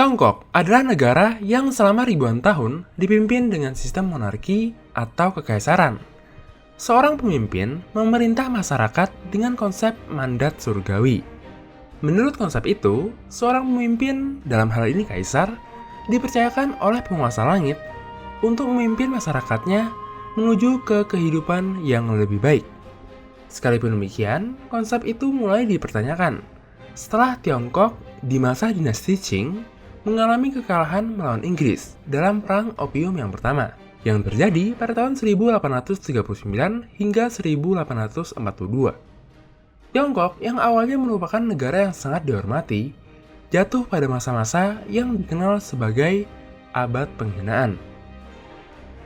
Tiongkok adalah negara yang selama ribuan tahun dipimpin dengan sistem monarki atau kekaisaran. Seorang pemimpin memerintah masyarakat dengan konsep mandat surgawi. Menurut konsep itu, seorang pemimpin, dalam hal ini kaisar, dipercayakan oleh penguasa langit untuk memimpin masyarakatnya menuju ke kehidupan yang lebih baik. Sekalipun demikian, konsep itu mulai dipertanyakan setelah Tiongkok di masa dinasti Qing mengalami kekalahan melawan Inggris dalam Perang Opium yang pertama, yang terjadi pada tahun 1839 hingga 1842. Tiongkok yang awalnya merupakan negara yang sangat dihormati, jatuh pada masa-masa yang dikenal sebagai abad penghinaan.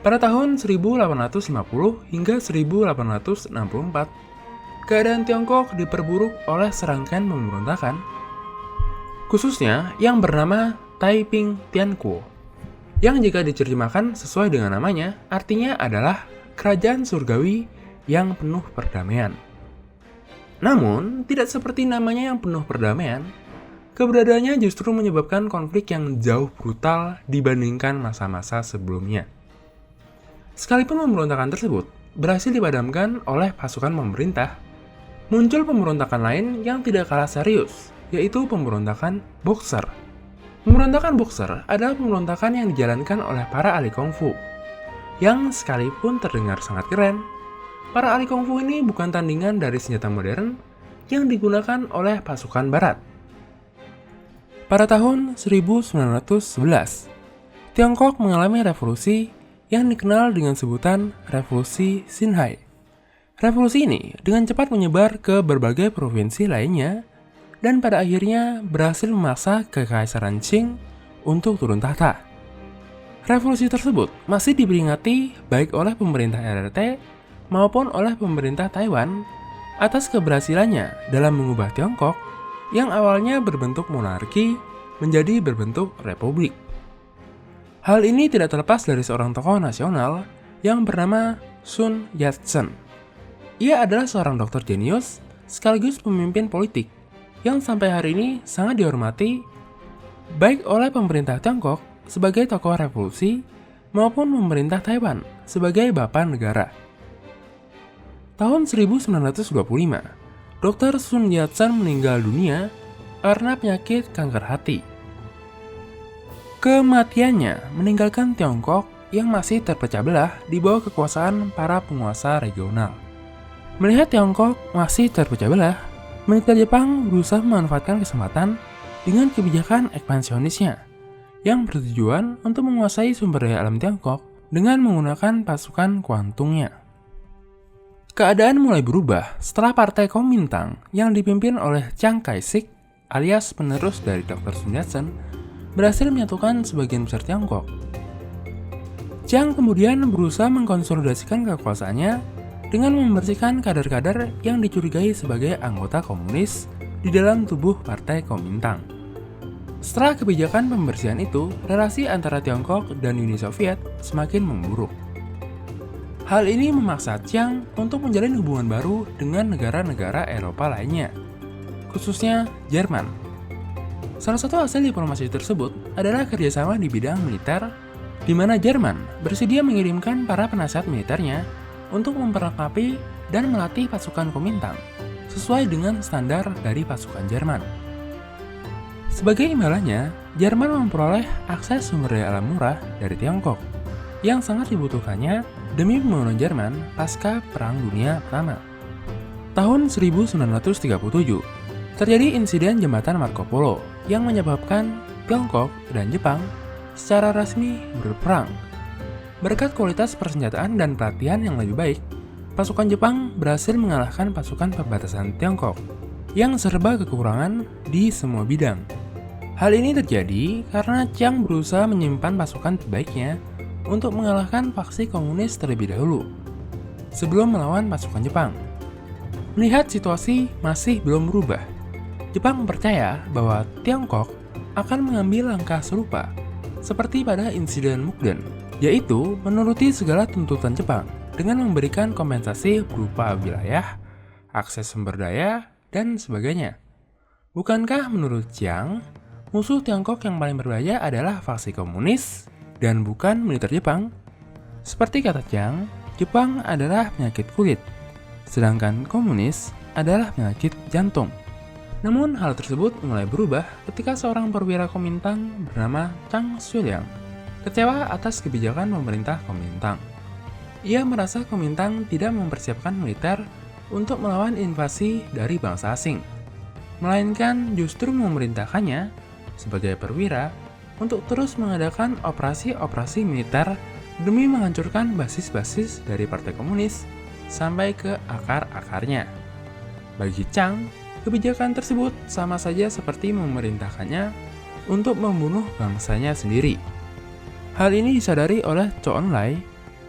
Pada tahun 1850 hingga 1864, keadaan Tiongkok diperburuk oleh serangkaian pemberontakan, khususnya yang bernama Taiping Tiankuo, yang jika diterjemahkan sesuai dengan namanya, artinya adalah kerajaan surgawi yang penuh perdamaian. Namun, tidak seperti namanya yang penuh perdamaian, keberadaannya justru menyebabkan konflik yang jauh brutal dibandingkan masa-masa sebelumnya. Sekalipun pemberontakan tersebut berhasil dipadamkan oleh pasukan pemerintah, muncul pemberontakan lain yang tidak kalah serius, yaitu pemberontakan Boxer. Pemberontakan Boxer adalah pemberontakan yang dijalankan oleh para ahli kungfu, yang sekalipun terdengar sangat keren, para ahli kungfu ini bukan tandingan dari senjata modern yang digunakan oleh pasukan barat. Pada tahun 1911, Tiongkok mengalami revolusi yang dikenal dengan sebutan Revolusi Xinhai. Revolusi ini dengan cepat menyebar ke berbagai provinsi lainnya dan pada akhirnya berhasil memaksa kekaisaran Qing untuk turun tahta. Revolusi tersebut masih diperingati baik oleh pemerintah RRT maupun oleh pemerintah Taiwan atas keberhasilannya dalam mengubah Tiongkok yang awalnya berbentuk monarki menjadi berbentuk republik. Hal ini tidak terlepas dari seorang tokoh nasional yang bernama Sun Yat-sen. Ia adalah seorang dokter jenius sekaligus pemimpin politik yang sampai hari ini sangat dihormati baik oleh pemerintah Tiongkok sebagai tokoh revolusi maupun pemerintah Taiwan sebagai bapa negara. Tahun 1925, Dr. Sun Yat-sen meninggal dunia karena penyakit kanker hati. Kematiannya meninggalkan Tiongkok yang masih terpecah belah di bawah kekuasaan para penguasa regional. Melihat Tiongkok masih terpecah belah, militer Jepang berusaha memanfaatkan kesempatan dengan kebijakan ekspansionisnya yang bertujuan untuk menguasai sumber daya alam Tiongkok dengan menggunakan pasukan kuantungnya. Keadaan mulai berubah setelah Partai Kuomintang yang dipimpin oleh Chiang Kai-shek alias penerus dari Dr. Sun Yat-sen berhasil menyatukan sebagian besar Tiongkok. Chiang kemudian berusaha mengkonsolidasikan kekuasaannya dengan membersihkan kader-kader yang dicurigai sebagai anggota komunis di dalam tubuh Partai Kuomintang. Setelah kebijakan pembersihan itu, relasi antara Tiongkok dan Uni Soviet semakin memburuk. Hal ini memaksa Chiang untuk menjalin hubungan baru dengan negara-negara Eropa lainnya, khususnya Jerman. Salah satu hasil diplomasi tersebut adalah kerjasama di bidang militer, di mana Jerman bersedia mengirimkan para penasihat militernya untuk memperlengkapi dan melatih pasukan Kuomintang sesuai dengan standar dari pasukan Jerman. Sebagai imbalannya, Jerman memperoleh akses sumber daya alam murah dari Tiongkok yang sangat dibutuhkannya demi pembangunan Jerman pasca Perang Dunia Pertama. Tahun 1937, terjadi insiden jembatan Marco Polo yang menyebabkan Tiongkok dan Jepang secara resmi berperang. Berkat kualitas persenjataan dan pelatihan yang lebih baik, pasukan Jepang berhasil mengalahkan pasukan perbatasan Tiongkok yang serba kekurangan di semua bidang. Hal ini terjadi karena Chiang berusaha menyimpan pasukan terbaiknya untuk mengalahkan faksi komunis terlebih dahulu, sebelum melawan pasukan Jepang. Melihat situasi masih belum berubah, Jepang percaya bahwa Tiongkok akan mengambil langkah serupa seperti pada insiden Mukden, yaitu menuruti segala tuntutan Jepang dengan memberikan kompensasi berupa wilayah, akses sumber daya, dan sebagainya. Bukankah menurut Chiang, musuh Tiongkok yang paling berbahaya adalah faksi komunis dan bukan militer Jepang. Seperti kata Chiang, Jepang adalah penyakit kulit, sedangkan komunis adalah penyakit jantung. Namun hal tersebut mulai berubah ketika seorang perwira Kuomintang bernama Chang Shuiliang kecewa atas kebijakan pemerintah Kuomintang. Ia merasa Kuomintang tidak mempersiapkan militer untuk melawan invasi dari bangsa asing, melainkan justru memerintahkannya sebagai perwira untuk terus mengadakan operasi-operasi militer demi menghancurkan basis-basis dari Partai Komunis sampai ke akar-akarnya. Bagi Chang, kebijakan tersebut sama saja seperti memerintahkannya untuk membunuh bangsanya sendiri. Hal ini disadari oleh Zhou Enlai,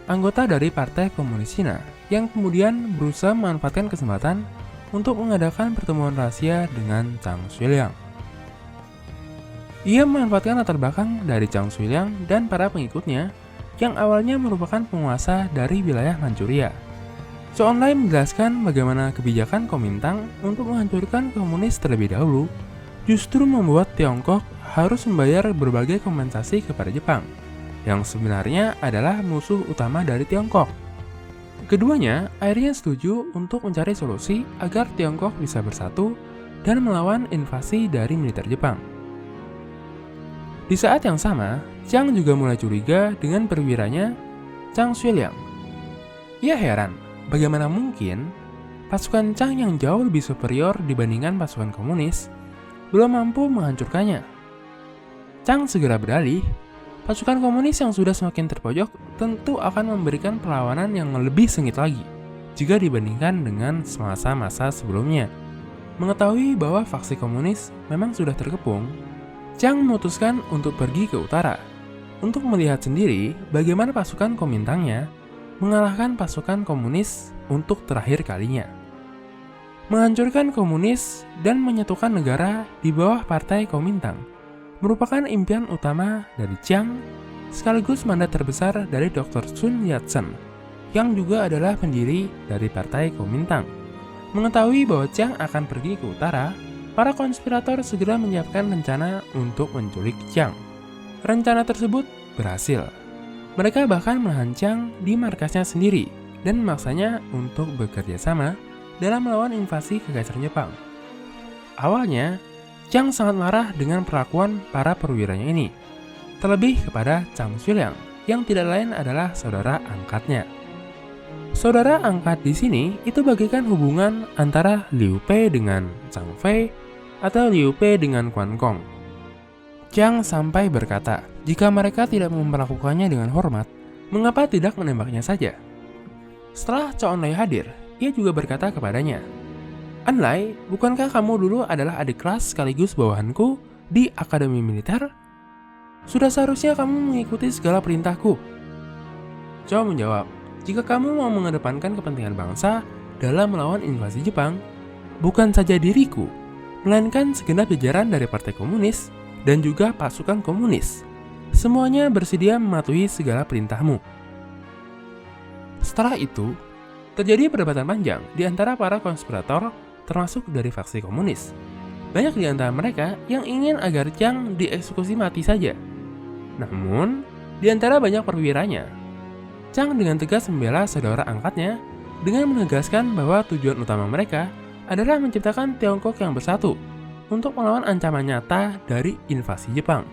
anggota dari Partai Komunis Cina, yang kemudian berusaha memanfaatkan kesempatan untuk mengadakan pertemuan rahasia dengan Chang Shuiliang. Ia memanfaatkan latar belakang dari Chang Shuiliang dan para pengikutnya yang awalnya merupakan penguasa dari wilayah Manchuria. Zhou Enlai menjelaskan bagaimana kebijakan Kuomintang untuk menghancurkan komunis terlebih dahulu justru membuat Tiongkok harus membayar berbagai kompensasi kepada Jepang, yang sebenarnya adalah musuh utama dari Tiongkok. Keduanya akhirnya setuju untuk mencari solusi agar Tiongkok bisa bersatu dan melawan invasi dari militer Jepang. Di saat yang sama, Chiang juga mulai curiga dengan perwiranya Chang Shuiliang. Ia heran bagaimana mungkin pasukan Chang yang jauh lebih superior dibandingkan pasukan komunis belum mampu menghancurkannya. Chang segera berdalih, pasukan komunis yang sudah semakin terpojok tentu akan memberikan perlawanan yang lebih sengit lagi jika dibandingkan dengan masa-masa sebelumnya. Mengetahui bahwa faksi komunis memang sudah terkepung, Chiang memutuskan untuk pergi ke utara untuk melihat sendiri bagaimana pasukan Kuomintangnya mengalahkan pasukan komunis untuk terakhir kalinya. Menghancurkan komunis dan menyatukan negara di bawah Partai Kuomintang merupakan impian utama dari Chiang, sekaligus mandat terbesar dari Dr. Sun Yat-sen, yang juga adalah pendiri dari Partai Kuomintang. Mengetahui bahwa Chiang akan pergi ke utara, para konspirator segera menyiapkan rencana untuk menculik Chiang. Rencana tersebut berhasil. Mereka bahkan menahan Chiang di markasnya sendiri dan memaksanya untuk bekerja sama dalam melawan invasi kekaisaran Jepang. Awalnya, Chiang sangat marah dengan perlakuan para perwiranya ini, terlebih kepada Chang Shuiliang yang tidak lain adalah saudara angkatnya. Saudara angkat di sini itu bagaikan hubungan antara Liu Pei dengan Zhang Fei atau Liu Pei dengan Quan Gong. Chiang sampai berkata, jika mereka tidak memperlakukannya dengan hormat, mengapa tidak menembaknya saja? Setelah Zhou Enlai hadir, ia juga berkata kepadanya, "Enlai, bukankah kamu dulu adalah adik kelas sekaligus bawahanku di Akademi Militer? Sudah seharusnya kamu mengikuti segala perintahku." Zhou menjawab, "Jika kamu mau mengedepankan kepentingan bangsa dalam melawan invasi Jepang, bukan saja diriku, melainkan segenap jajaran dari Partai Komunis dan juga pasukan komunis. Semuanya bersedia mematuhi segala perintahmu." Setelah itu, terjadi perdebatan panjang di antara para konspirator termasuk dari faksi komunis. Banyak di antara mereka yang ingin agar Chiang dieksekusi mati saja. Namun, di antara banyak perwiranya, Chiang dengan tegas membela saudara angkatnya dengan menegaskan bahwa tujuan utama mereka adalah menciptakan Tiongkok yang bersatu untuk melawan ancaman nyata dari invasi Jepang.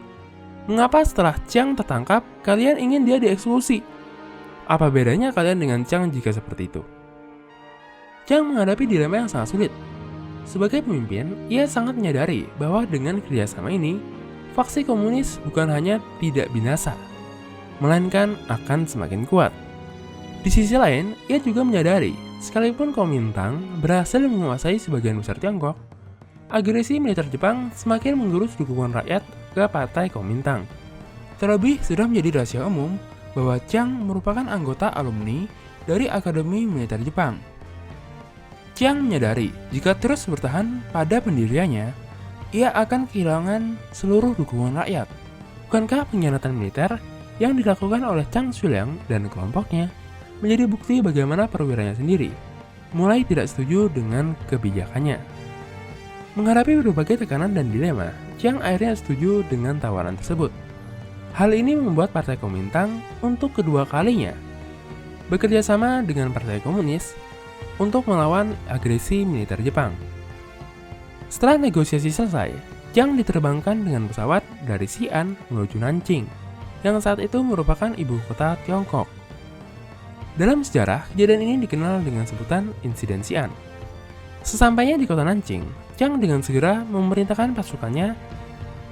Mengapa setelah Chiang tertangkap, kalian ingin dia dieksekusi? Apa bedanya kalian dengan Chiang jika seperti itu? Chiang menghadapi dilema yang sangat sulit. Sebagai pemimpin, ia sangat menyadari bahwa dengan kerjasama ini, faksi komunis bukan hanya tidak binasa, melainkan akan semakin kuat. Di sisi lain, ia juga menyadari, sekalipun Kuomintang berhasil menguasai sebagian besar Tiongkok, agresi militer Jepang semakin menggerus dukungan rakyat ke Partai Kuomintang. Terlebih, sudah menjadi rahasia umum bahwa Chiang merupakan anggota alumni dari Akademi Militer Jepang. Chiang menyadari jika terus bertahan pada pendiriannya, ia akan kehilangan seluruh dukungan rakyat. Bukankah pengkhianatan militer yang dilakukan oleh Chang Shuiliang dan kelompoknya menjadi bukti bagaimana perwiranya sendiri mulai tidak setuju dengan kebijakannya? Menghadapi berbagai tekanan dan dilema, Chiang akhirnya setuju dengan tawaran tersebut. Hal ini membuat Partai Kuomintang untuk kedua kalinya bekerja sama dengan Partai Komunis untuk melawan agresi militer Jepang. Setelah negosiasi selesai, Chiang diterbangkan dengan pesawat dari Xi'an menuju Nanjing, yang saat itu merupakan ibu kota Tiongkok. Dalam sejarah, kejadian ini dikenal dengan sebutan Insiden Xi'an. Sesampainya di kota Nanjing, Chiang dengan segera memerintahkan pasukannya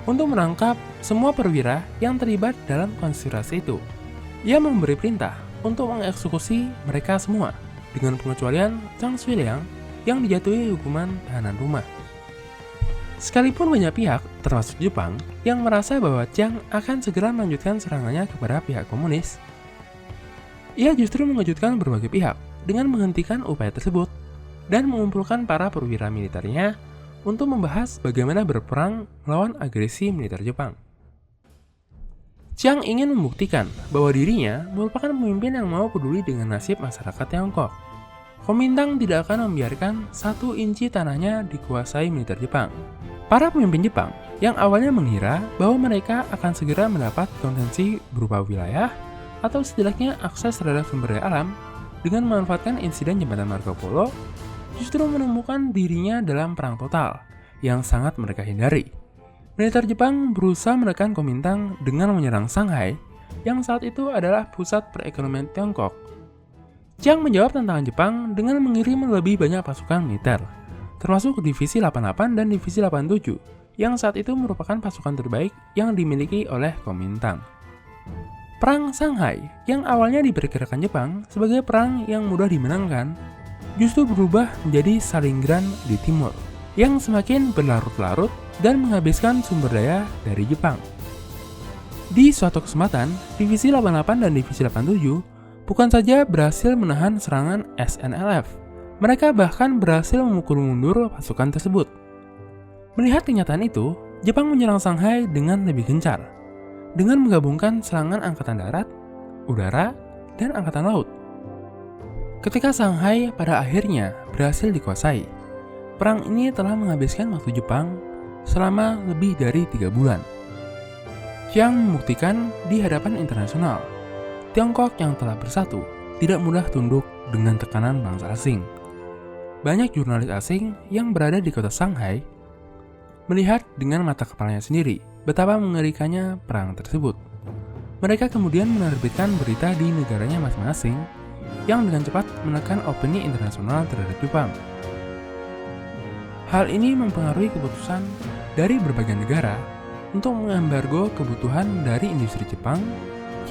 untuk menangkap semua perwira yang terlibat dalam konspirasi itu. Ia memberi perintah untuk mengeksekusi mereka semua, dengan pengecualian Zhang Xueliang yang dijatuhi hukuman tahanan rumah. Sekalipun banyak pihak, termasuk Jepang, yang merasa bahwa Chiang akan segera melanjutkan serangannya kepada pihak komunis, ia justru mengejutkan berbagai pihak dengan menghentikan upaya tersebut dan mengumpulkan para perwira militernya untuk membahas bagaimana berperang melawan agresi militer Jepang. Chiang ingin membuktikan bahwa dirinya merupakan pemimpin yang mau peduli dengan nasib masyarakat Tiongkok. Kuomintang tidak akan membiarkan 1 inci tanahnya dikuasai militer Jepang. Para pemimpin Jepang yang awalnya mengira bahwa mereka akan segera mendapat konsensi berupa wilayah atau setidaknya akses terhadap sumber daya alam dengan memanfaatkan insiden jembatan Marco Polo, justru menemukan dirinya dalam perang total yang sangat mereka hindari. Militer Jepang berusaha menekan Kuomintang dengan menyerang Shanghai yang saat itu adalah pusat perekonomian Tiongkok. Chiang menjawab tantangan Jepang dengan mengirim lebih banyak pasukan militer, termasuk Divisi 88 dan Divisi 87, yang saat itu merupakan pasukan terbaik yang dimiliki oleh Kuomintang. Perang Shanghai, yang awalnya diperkirakan Jepang sebagai perang yang mudah dimenangkan, justru berubah menjadi Stalingrad di timur, yang semakin berlarut-larut dan menghabiskan sumber daya dari Jepang. Di suatu kesempatan, Divisi 88 dan Divisi 87 bukan saja berhasil menahan serangan SNLF, mereka bahkan berhasil memukul mundur pasukan tersebut. Melihat kenyataan itu, Jepang menyerang Shanghai dengan lebih gencar, dengan menggabungkan serangan angkatan darat, udara, dan angkatan laut. Ketika Shanghai pada akhirnya berhasil dikuasai, perang ini telah menghabiskan waktu Jepang selama lebih dari 3 bulan. Chiang membuktikan di hadapan internasional, Tiongkok yang telah bersatu tidak mudah tunduk dengan tekanan bangsa asing. Banyak jurnalis asing yang berada di kota Shanghai melihat dengan mata kepalanya sendiri betapa mengerikannya perang tersebut. Mereka kemudian menerbitkan berita di negaranya masing-masing yang dengan cepat menekan opini internasional terhadap Jepang. Hal ini mempengaruhi keputusan dari berbagai negara untuk mengembargo kebutuhan dari industri Jepang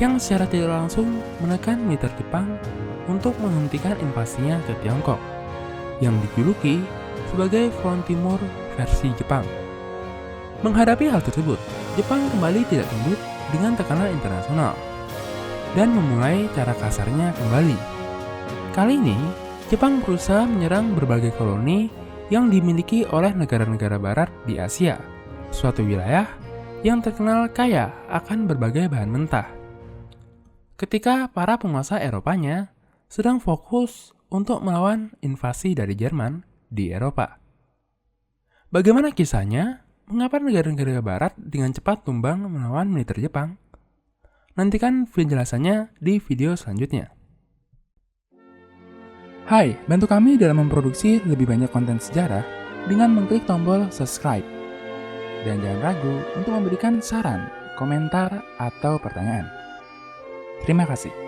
yang secara tidak langsung menekan militer Jepang untuk menghentikan invasinya ke Tiongkok, yang dijuluki sebagai Front Timur versi Jepang. Menghadapi hal tersebut, Jepang kembali tidak tunduk dengan tekanan internasional dan memulai cara kasarnya kembali. Kali ini, Jepang berusaha menyerang berbagai koloni yang dimiliki oleh negara-negara barat di Asia, suatu wilayah yang terkenal kaya akan berbagai bahan mentah. Ketika para penguasa Eropanya sedang fokus untuk melawan invasi dari Jerman di Eropa. Bagaimana kisahnya? Mengapa negara-negara barat dengan cepat tumbang melawan militer Jepang? Nantikan penjelasannya di video selanjutnya. Hai, bantu kami dalam memproduksi lebih banyak konten sejarah dengan mengklik tombol subscribe. Dan jangan ragu untuk memberikan saran, komentar, atau pertanyaan. Terima kasih.